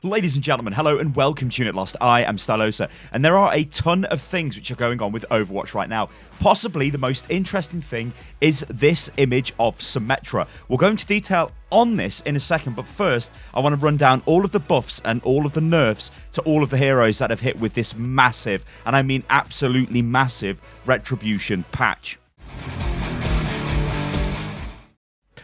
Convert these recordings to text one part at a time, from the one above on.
Ladies and gentlemen, hello and welcome to Unit Lost. I am Stylosa, and there are a ton of things which are going on with Overwatch right now. Possibly the most interesting thing is this image of Symmetra. We'll go into detail on this in a second, but first I want to run down all of the buffs and all of the nerfs to all of the heroes that have hit with this massive, and I mean absolutely massive, Retribution patch.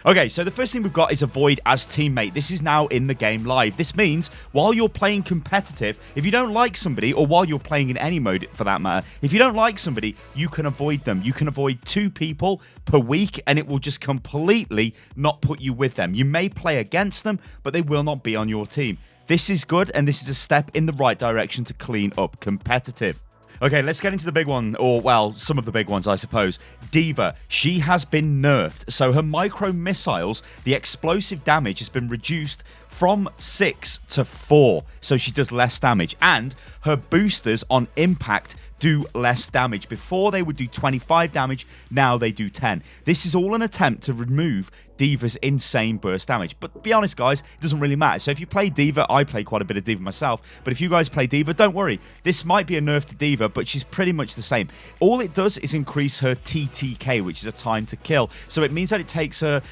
Okay, so the first thing we've got is Avoid as teammate. This is now in the game live. This means while you're playing competitive, if you don't like somebody, or while you're playing in any mode for that matter, if you don't like somebody, you can avoid them. You can avoid 2 people per week, and it will just completely not put you with them. You may play against them, but they will not be on your team. This is good, and this is a step in the right direction to clean up competitive. Okay, let's get into the big one, or, well, some of the big ones, I suppose. D.Va, she has been nerfed. So her micro missiles, the explosive damage has been reduced from 6 to 4. So she does less damage. And her boosters on impact do less damage. Before they would do 25 damage, now they do 10. This is all an attempt to remove D.Va's insane burst damage. But be honest, guys, it doesn't really matter. So if you play D.Va, I play quite a bit of D.Va myself, but if you guys play D.Va, don't worry. This might be a nerf to D.Va, but she's pretty much the same. All it does is increase her TTK, which is a time to kill. So it means that it takes her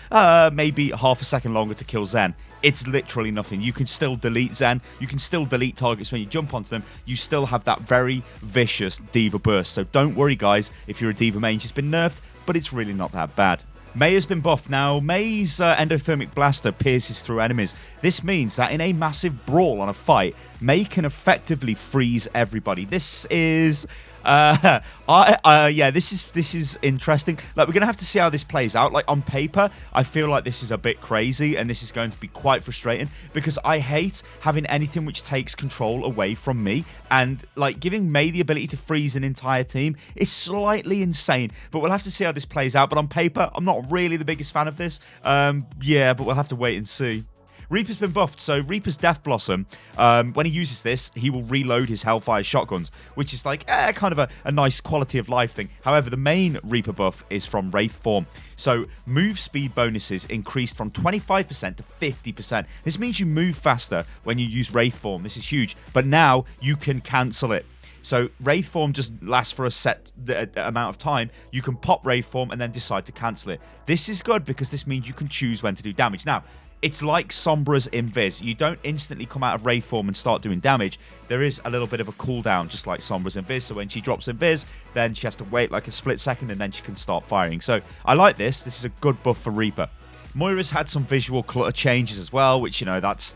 maybe half a second longer to kill Zen. It's literally nothing. You can still delete Zen. You can still delete targets when you jump onto them. You still have that very vicious D.Va burst. So don't worry, guys, if you're a D.Va main. She's been nerfed, but it's really not that bad. Mei has been buffed. Now, Mei's endothermic blaster pierces through enemies. This means that in a massive brawl on a fight, Mei can effectively freeze everybody. This is... this is interesting. Like, we're gonna have to see how this plays out. Like, on paper, I feel like this is a bit crazy, and this is going to be quite frustrating because I hate having anything which takes control away from me. And like, giving Mei the ability to freeze an entire team is slightly insane. But we'll have to see how this plays out. But on paper, I'm not really the biggest fan of this. Yeah, but we'll have to wait and see. Reaper's been buffed, so Reaper's Death Blossom, when he uses this, he will reload his Hellfire shotguns, which is like kind of a nice quality of life thing. However, the main Reaper buff is from Wraith Form. So move speed bonuses increased from 25% to 50%. This means you move faster when you use Wraith Form. This is huge, but now you can cancel it. So Wraith Form just lasts for a set amount of time. You can pop Wraith Form and then decide to cancel it. This is good because this means you can choose when to do damage. Now, it's like Sombra's Invis. You don't instantly come out of Wraith Form and start doing damage. There is a little bit of a cooldown, just like Sombra's Invis. So when she drops Invis, then she has to wait like a split second and then she can start firing. So I like this. This is a good buff for Reaper. Moira's had some visual clutter changes as well, which, you know, that's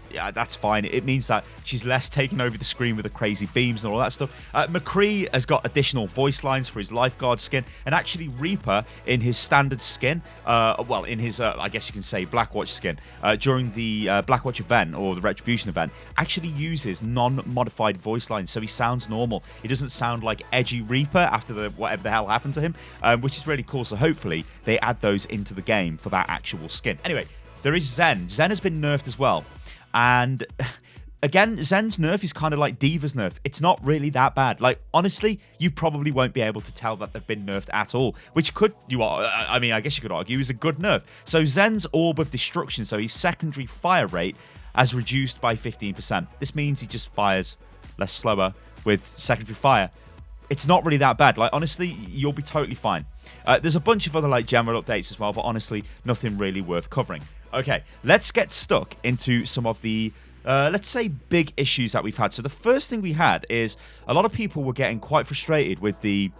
fine. It means that she's less taking over the screen with the crazy beams and all that stuff. McCree has got additional voice lines for his Lifeguard skin, and actually Reaper in his standard skin, well, in his, I guess you can say, Blackwatch skin, during the Blackwatch event, or the Retribution event, actually uses non-modified voice lines, so he sounds normal. He doesn't sound like edgy Reaper after whatever the hell happened to him, which is really cool, so hopefully they add those into the game for that actual skin. Anyway, there is Zen. Zen has been nerfed as well. And again, Zen's nerf is kind of like D.Va's nerf. It's not really that bad. Like, honestly, you probably won't be able to tell that they've been nerfed at all, which I guess you could argue is a good nerf. So Zen's Orb of Destruction, so his secondary fire rate, has reduced by 15%. This means he just fires less slower with secondary fire. It's not really that bad. Like, honestly, you'll be totally fine. There's a bunch of other like general updates as well, but honestly, nothing really worth covering. Okay, let's get stuck into some of the, let's say, big issues that we've had. So the first thing we had is a lot of people were getting quite frustrated with the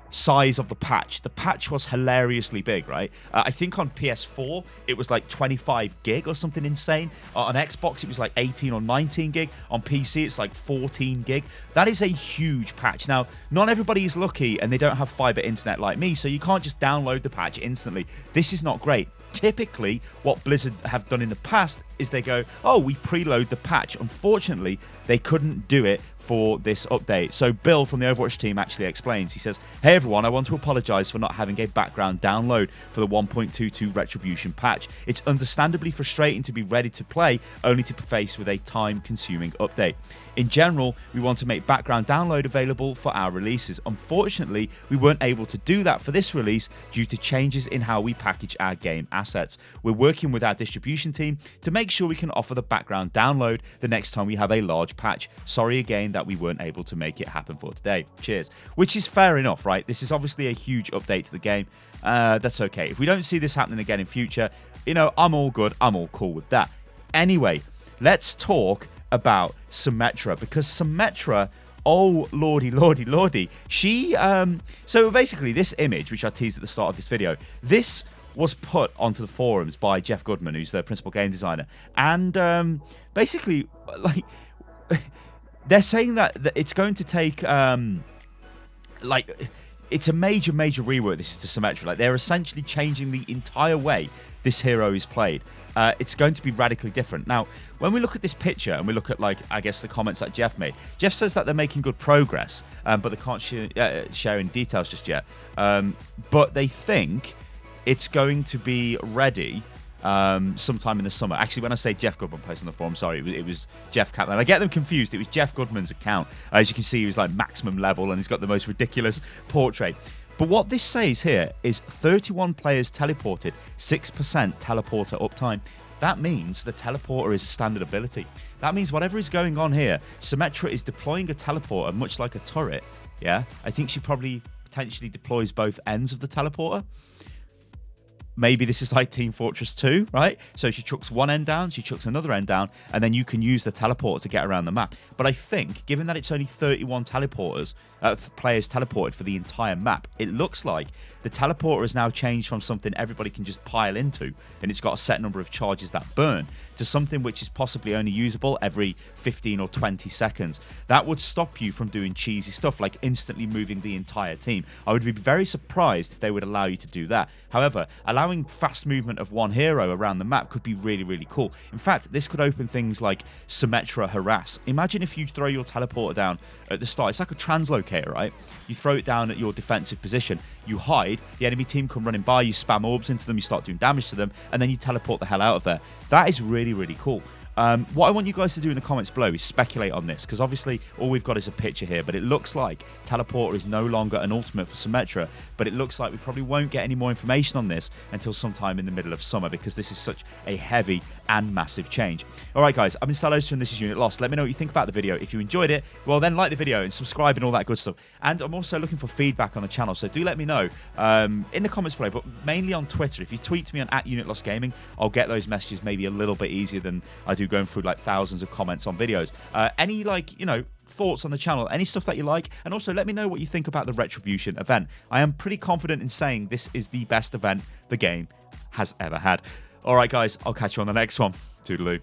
size of the patch. The patch was hilariously big, right? I think on PS4 it was like 25 gig or something insane. On Xbox it was like 18 or 19 gig. On PC it's like 14 gig. That is a huge patch. Now, not everybody is lucky and they don't have fiber internet like me, so you can't just download the patch instantly. This is not great. Typically, what Blizzard have done in the past is they go, oh, we preload the patch. Unfortunately, they couldn't do it for this update. So Bill from the Overwatch team actually explains. He says, hey everyone, I want to apologize for not having a background download for the 1.22 Retribution patch. It's understandably frustrating to be ready to play only to be faced with a time-consuming update. In general, we want to make background download available for our releases. Unfortunately, we weren't able to do that for this release due to changes in how we package our game assets. We're working with our distribution team to make make sure we can offer the background download the next time we have a large patch. Sorry again that we weren't able to make it happen for today. Cheers. Which is fair enough, right? This is obviously a huge update to the game. That's okay. If we don't see this happening again in future, you know, I'm all good. I'm all cool with that. Anyway, let's talk about Symmetra, because Symmetra, oh lordy, she so basically this image, which I teased at the start of this video, this was put onto the forums by Jeff Goodman, who's the principal game designer, and basically, like, they're saying that it's going to take like, it's a major rework. This is to Symmetra. Like, they're essentially changing the entire way this hero is played. It's going to be radically different. Now, when we look at this picture and we look at, like, I guess the comments that Jeff made, Jeff says that they're making good progress, but they can't share any details just yet. But they think it's going to be ready sometime in the summer. Actually, when I say Jeff Goodman posted on the forum, sorry, it was Jeff Catman. I get them confused. It was Jeff Goodman's account. As you can see, he was like maximum level, and he's got the most ridiculous portrait. But what this says here is 31 players teleported, 6% teleporter uptime. That means the teleporter is a standard ability. That means whatever is going on here, Symmetra is deploying a teleporter much like a turret. Yeah, I think she probably potentially deploys both ends of the teleporter. Maybe this is like Team Fortress 2, right? So she chucks one end down, she chucks another end down, and then you can use the teleporter to get around the map. But I think, given that it's only 31 teleporters, players teleported for the entire map, it looks like the teleporter has now changed from something everybody can just pile into, and it's got a set number of charges that burn, to something which is possibly only usable every 15 or 20 seconds. That would stop you from doing cheesy stuff like instantly moving the entire team. I would be very surprised if they would allow you to do that. However, allowing fast movement of one hero around the map could be really cool. In fact, this could open things like Symmetra Harass. Imagine if you throw your teleporter down at the start. It's like a translocator, right? You throw it down at your defensive position, you hide, the enemy team come running by, you spam orbs into them, you start doing damage to them, and then you teleport the hell out of there. That is really cool. What I want you guys to do in the comments below is speculate on this, because obviously all we've got is a picture here, but it looks like teleporter is no longer an ultimate for Symmetra, but it looks like we probably won't get any more information on this until sometime in the middle of summer, because this is such a heavy and massive change. Alright guys, I've been Stylosa and this is Unit Lost. Let me know what you think about the video. If you enjoyed it, well then like the video and subscribe and all that good stuff. And I'm also looking for feedback on the channel, so do let me know in the comments below, but mainly on Twitter. If you tweet to me on @UnitLostGaming, I'll get those messages maybe a little bit easier than I do going through like thousands of comments on videos. Any, like, you know, thoughts on the channel, any stuff that you like, and also let me know what you think about the Retribution event. I am pretty confident in saying this is the best event the game has ever had. Alright guys, I'll catch you on the next one. Toodaloo.